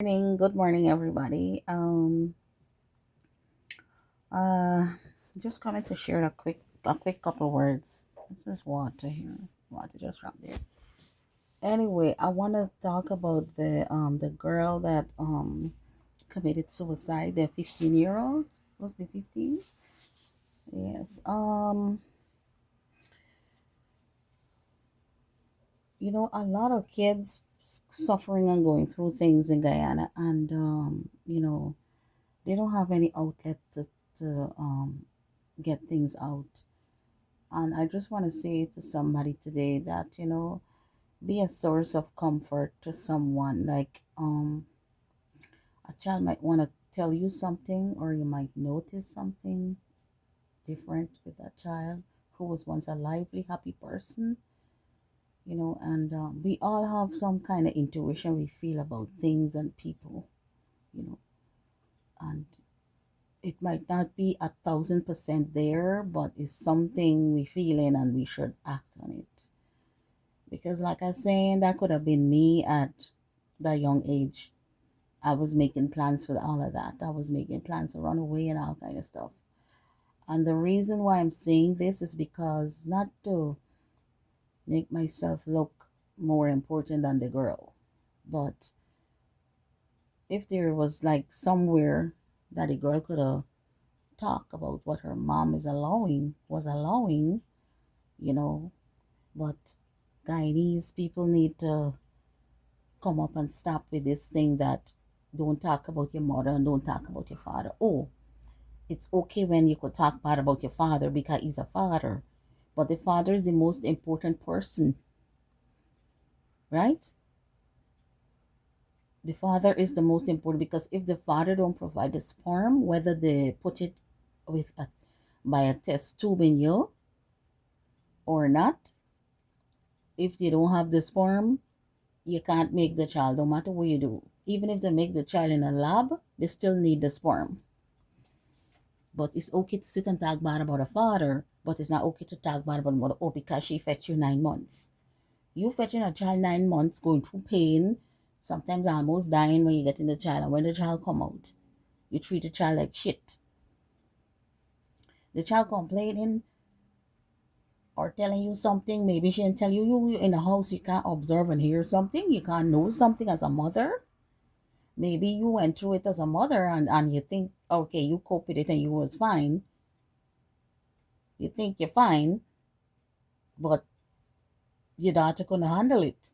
Good morning, everybody. Uh, just coming to share a quick couple words. This is water here. Water just dropped there. Anyway, I want to talk about the girl that committed suicide. The 15-year-old, supposed to be 15. Yes. A lot of kids suffering and going through things in Guyana, and they don't have any outlet to get things out. And I just want to say to somebody today that, be a source of comfort to someone. Like, a child might want to tell you something, or you might notice something different with that child who was once a lively, happy person, and we all have some kind of intuition we feel about things and people, you know, and it might not be 1,000% there, but it's something we feel in and we should act on it. Because, like I was saying, that could have been me at that young age. I was making plans for all of that. I was making plans to run away and all kind of stuff. And the reason why I'm saying this is because not to make myself look more important than the girl, but if there was like somewhere that a girl could have talk about what her mom was allowing, you know, but Guyanese people need to come up and stop with this thing that don't talk about your mother and don't talk about your father. Oh, it's okay when you could talk bad about your father because he's a father, but the father is the most important person, right? The father is the most important because if the father don't provide the sperm, whether they put it with by a test tube in you or not, if they don't have the sperm, you can't make the child no matter what you do. Even if they make the child in a lab, they still need the sperm. But it's okay to sit and talk bad about a father, but it's not okay to talk bad about a mother. Oh, because she fetched you 9 months. You fetching a child 9 months, going through pain, sometimes almost dying when you get in the child, and when the child come out, you treat the child like shit. The child complaining or telling you something, maybe she didn't tell you, you in the house, you can't observe and hear something, you can't know something as a mother. Maybe you went through it as a mother and you think, okay, you cope with it and you was fine. You think you're fine, but your daughter couldn't handle it.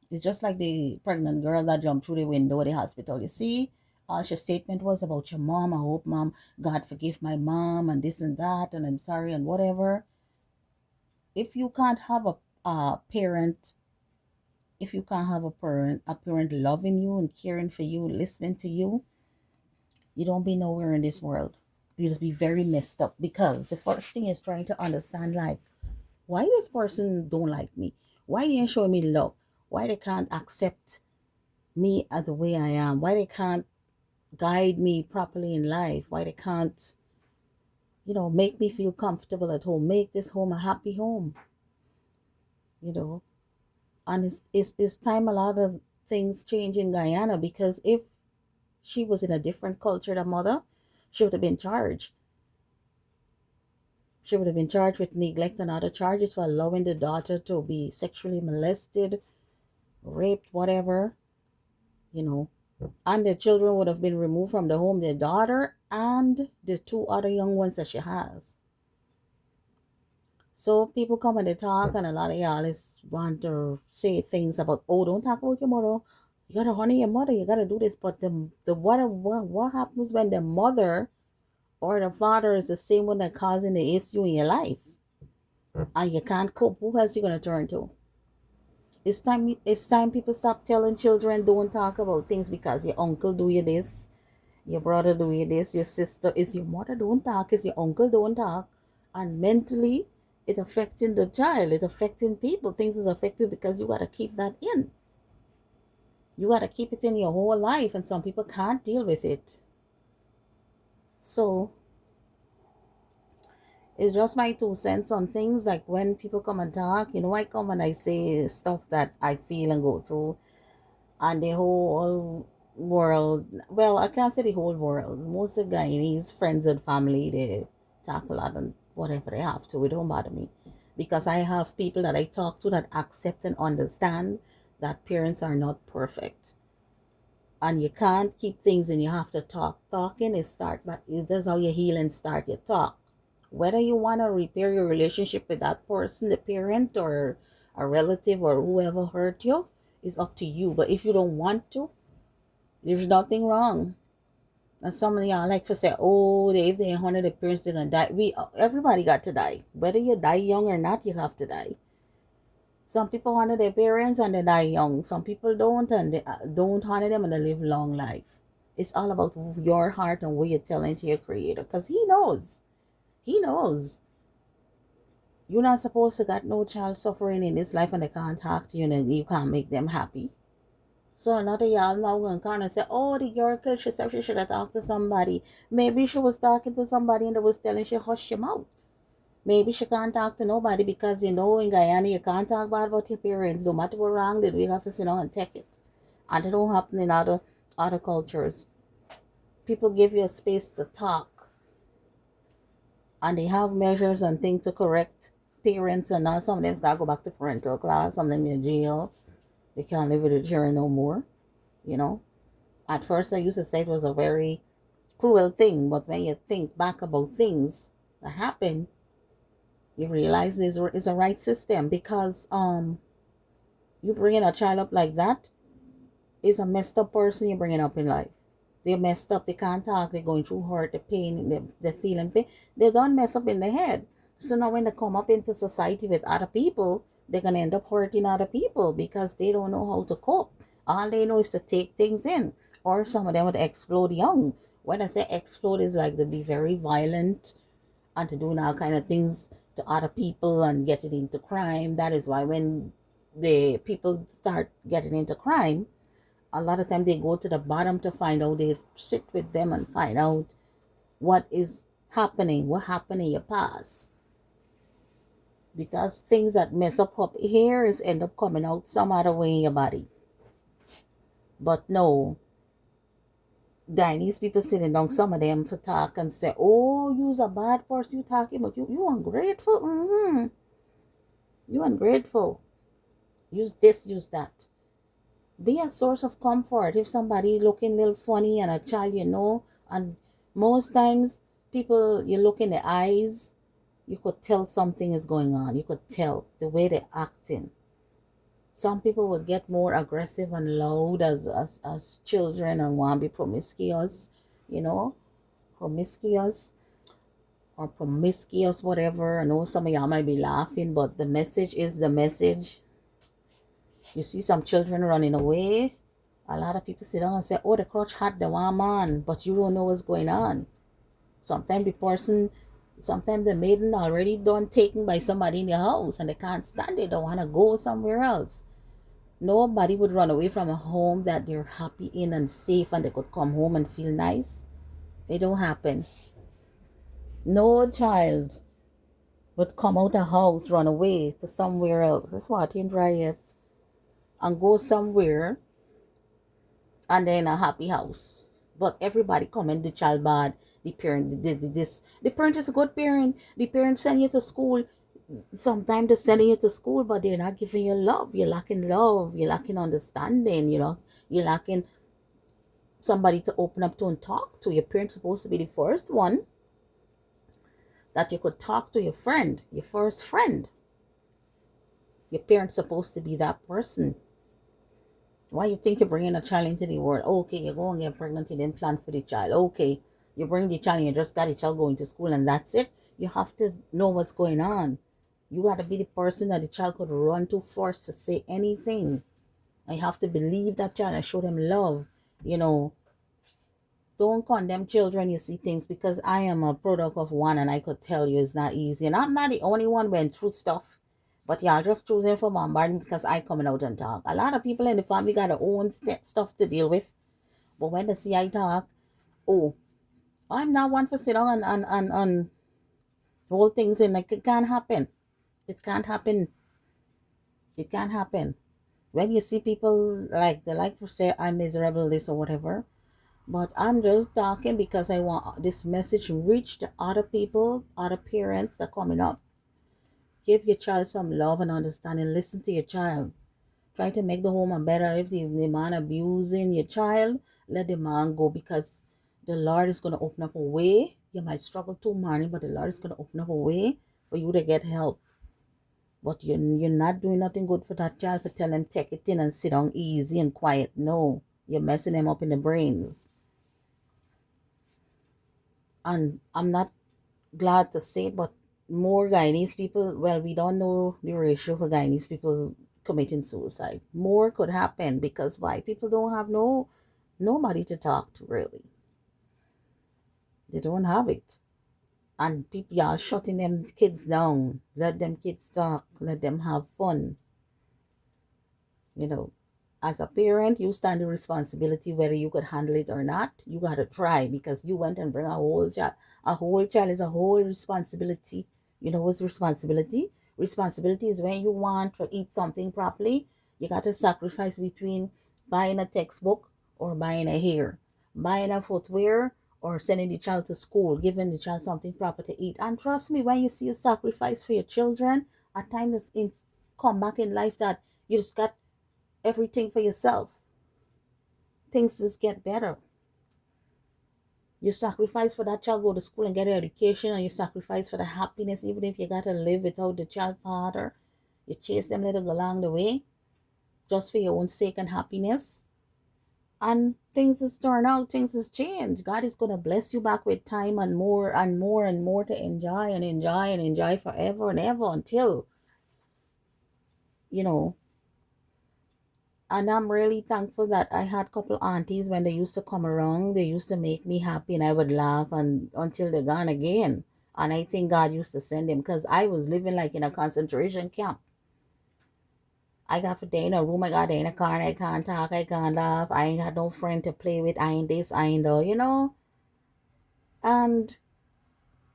It's just like the pregnant girl that jumped through the window of the hospital. You see, all her statement was about your mom. I hope mom, God forgive my mom and this and that, and I'm sorry and whatever. If you can't have a parent, if you can't have a parent loving you and caring for you, listening to you, you don't be nowhere in this world. You just be very messed up because the first thing is trying to understand, like, why this person don't like me, why they ain't showing me love, why they can't accept me as the way I am, why they can't guide me properly in life, why they can't, make me feel comfortable at home, make this home a happy home, you know. And it's time a lot of things change in Guyana, because if she was in a different culture, the mother, she would have been charged. She would have been charged with neglect and other charges for allowing the daughter to be sexually molested, raped, whatever, you know. And the children would have been removed from the home, their daughter and the two other young ones that she has. So people come and they talk, and a lot of y'all is want to say things about, oh, don't talk about your mother. You gotta honor your mother. You gotta do this. But the what happens when the mother or the father is the same one that causing the issue in your life, and you can't cope? Who else you gonna turn to? It's time people stop telling children don't talk about things because your uncle do you this, your brother do you this, your sister is your mother don't talk, is your uncle don't talk. And mentally it affecting the child, it affecting people, things is affecting because you gotta keep that in. You gotta keep it in your whole life, and some people can't deal with it. So it's just my 2 cents on things. Like when people come and talk, I come and I say stuff that I feel and go through, and the whole world, well, I can't say the whole world. Most of the Guyanese friends and family, they talk a lot and whatever they have to. It don't bother me. Because I have people that I talk to that accept and understand that parents are not perfect. And you can't keep things and you have to talk. Talking is start, but that's how you heal and start your talk. Whether you want to repair your relationship with that person, the parent or a relative or whoever hurt you, is up to you. But if you don't want to, there's nothing wrong. And some of y'all like to say, oh, if they ain't honor the parents, they're gonna die. Everybody got to die. Whether you die young or not, you have to die. Some people honor their parents and they die young. Some people don't and they don't honor them and they live long life. It's all about your heart and what you're telling to your creator. Because he knows. He knows. You're not supposed to got no child suffering in this life and they can't talk to you and you can't make them happy. So another y'all now going to kind of say, oh, the girl killed herself. She should have talked to somebody. Maybe she was talking to somebody and they was telling she hush him out. Maybe she can't talk to nobody because in Guyana you can't talk bad about your parents. No matter what wrong did, we have to sit down and take it. And it don't happen in other cultures. People give you a space to talk, and they have measures and things to correct parents. And now some of them start go back to parental class. Some of them in jail. They can't live with the children no more. You know. At first, I used to say it was a very cruel thing, but when you think back about things that happen, you realize it's a right system because you bringing a child up like that is a messed up person you're bringing up in life. They're messed up. They can't talk. They're going through hurt, the pain, they're feeling pain. They don't mess up in the head. So now when they come up into society with other people, they're gonna end up hurting other people because they don't know how to cope. All they know is to take things in. Or some of them would explode young. When I say explode, is like to be very violent and to doing all kind of things to other people and getting into crime. That is why when the people start getting into crime, a lot of time they go to the bottom to find out. They sit with them and find out what is happening, what happened in your past. Because things that mess up here is end up coming out some other way in your body. But no, Chinese people sitting down, some of them to talk and say, oh, you's a bad person, you talking, but you ungrateful. You ungrateful. Use this, use that. Be a source of comfort. If somebody looking a little funny and a child, and most times people, you look in the eyes, you could tell something is going on. You could tell the way they're acting. Some people would get more aggressive and loud as children and want to be promiscuous, you know, promiscuous or promiscuous, whatever. I know some of y'all might be laughing, but the message is the message. You see some children running away. A lot of people sit down and say, oh, the crutch had the one man, but you don't know what's going on. Sometimes sometimes the maiden already done taken by somebody in the house and they can't stand it. They want to go somewhere else. Nobody would run away from a home that they're happy in and safe and they could come home and feel nice. It don't happen. No child would come out of house, run away to somewhere else. That's what in riot and go somewhere and then a happy house. But everybody comment the child bad. The parent the parent is a good parent. The parent send you to school. Sometimes they're sending you to school, but they're not giving you love. You're lacking love. You're lacking understanding. You're lacking somebody to open up to and talk to. Your parent's supposed to be the first one that you could talk to, your friend, your first friend. Your parent's supposed to be that person. Why you think you're bringing a child into the world? Okay, you go and get pregnant, you didn't plan for the child. Okay, you bring the child, you just got the child going to school and that's it. You have to know what's going on. You got to be the person that the child could run to first to say anything. I have to believe that child and show them love. You know, don't condemn children. You see things because I am a product of one and I could tell you it's not easy. And I'm not the only one went through stuff. But y'all just choosing for bombardment because I coming out and talk. A lot of people in the family got their own stuff to deal with. But when they see I talk, oh, I'm not one for sit down and hold things in. Like it can't happen. It can't happen. It can't happen. When you see people like they like to say I'm miserable this or whatever, but I'm just talking because I want this message reach to other people, other parents that are coming up. Give your child some love and understanding. Listen to your child. Try to make the home a better. If the man abusing your child, let the man go, because the Lord is going to open up a way. You might struggle too, money, but the Lord is going to open up a way for you to get help. But you're not doing nothing good for that child for tell him take it in and sit down easy and quiet. No, you're messing them up in the brains. And I'm not glad to say it, but more Guyanese people, well, we don't know the ratio for Guyanese people committing suicide. More could happen because white people don't have nobody to talk to really. They don't have it. And people are shutting them kids down. Let them kids talk. Let them have fun. You know, as a parent, you stand the responsibility whether you could handle it or not. You gotta try because you went and bring a whole child. A whole child is a whole responsibility. You know what's responsibility? Responsibility is when you want to eat something properly, you gotta sacrifice between buying a textbook or buying a hair, buying a footwear or sending the child to school, giving the child something proper to eat. And trust me, when you see a sacrifice for your children, a time is in come back in life that you just got everything for yourself. Things just get better. You sacrifice for that child go to school and get an education, and you sacrifice for the happiness, even if you gotta live without the child father. You chase them little along the way, just for your own sake and happiness. And things is turn out, things is change. God is gonna bless you back with time and more and more and more to enjoy and enjoy and enjoy forever and ever until, you know, and I'm really thankful that I had a couple aunties when they used to come around. They used to make me happy, and I would laugh and until they're gone again. And I think God used to send them because I was living like in a concentration camp. I got for day in a room, I got in a car, and I can't talk, I can't laugh. I ain't had no friend to play with. I ain't this, I ain't that. And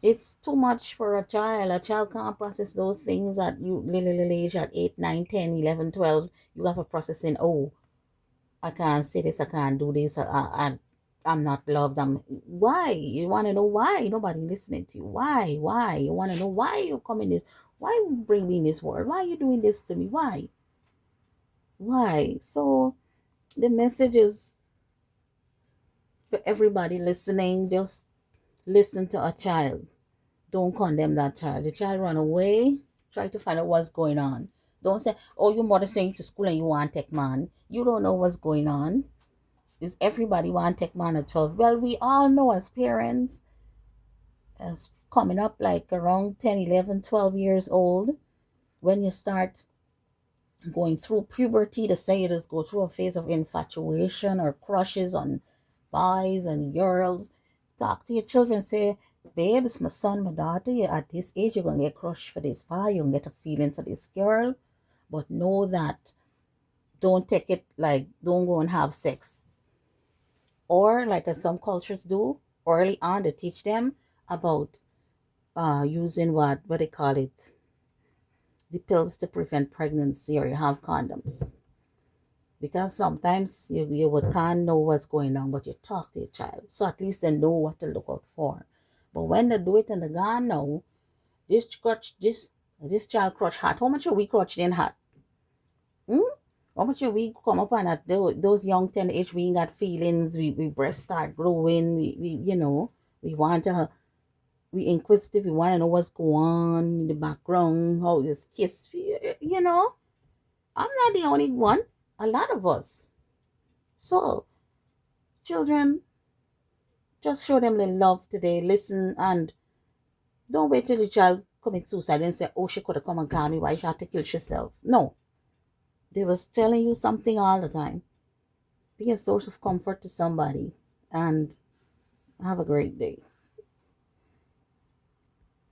it's too much for a child. A child can't process those things at you little age at 8, 9, 10, 11, 12. You have to process in, oh, I can't say this, I can't do this, I'm not loved. Why? You want to know why? Nobody listening to you. Why? Why? You want to know why you come in this? Why you bring me in this world? Why are you doing this to me? Why? Why? So the message is for everybody listening, just listen to a child. Don't condemn that child. The child run away. Try to find out what's going on. Don't say, oh, your mother saying to school and you want to take man. You don't know what's going on. Is everybody want to take man at 12? Well, we all know as parents, as coming up like around 10, 11, 12 years old, when you start going through puberty, to say it is go through a phase of infatuation or crushes on boys and girls. Talk to your children, say, babe, it's my son, my daughter. At this age, you're going to get crushed for this boy, you're going to get a feeling for this girl. But know that don't take it like, don't go and have sex, or like as some cultures do early on to teach them about using what they call it, the pills to prevent pregnancy, or you have condoms, because sometimes you would can't know what's going on, but you talk to your child so at least they know what to look out for. But when they do it and they gone now, this child crutch hot, how much are we crutch then hot? Hmm? How much are we come up on at those young teenage, we ain't got feelings, we breasts start growing, we want to, we inquisitive, we want to know what's going on in the background, how this kiss, I'm not the only one, a lot of us. So children, just show them the love today, listen, and don't wait till the child commit suicide and say, oh, she could have come and call me, why she had to kill herself. No, they was telling you something all the time. Be a source of comfort to somebody, and have a great day.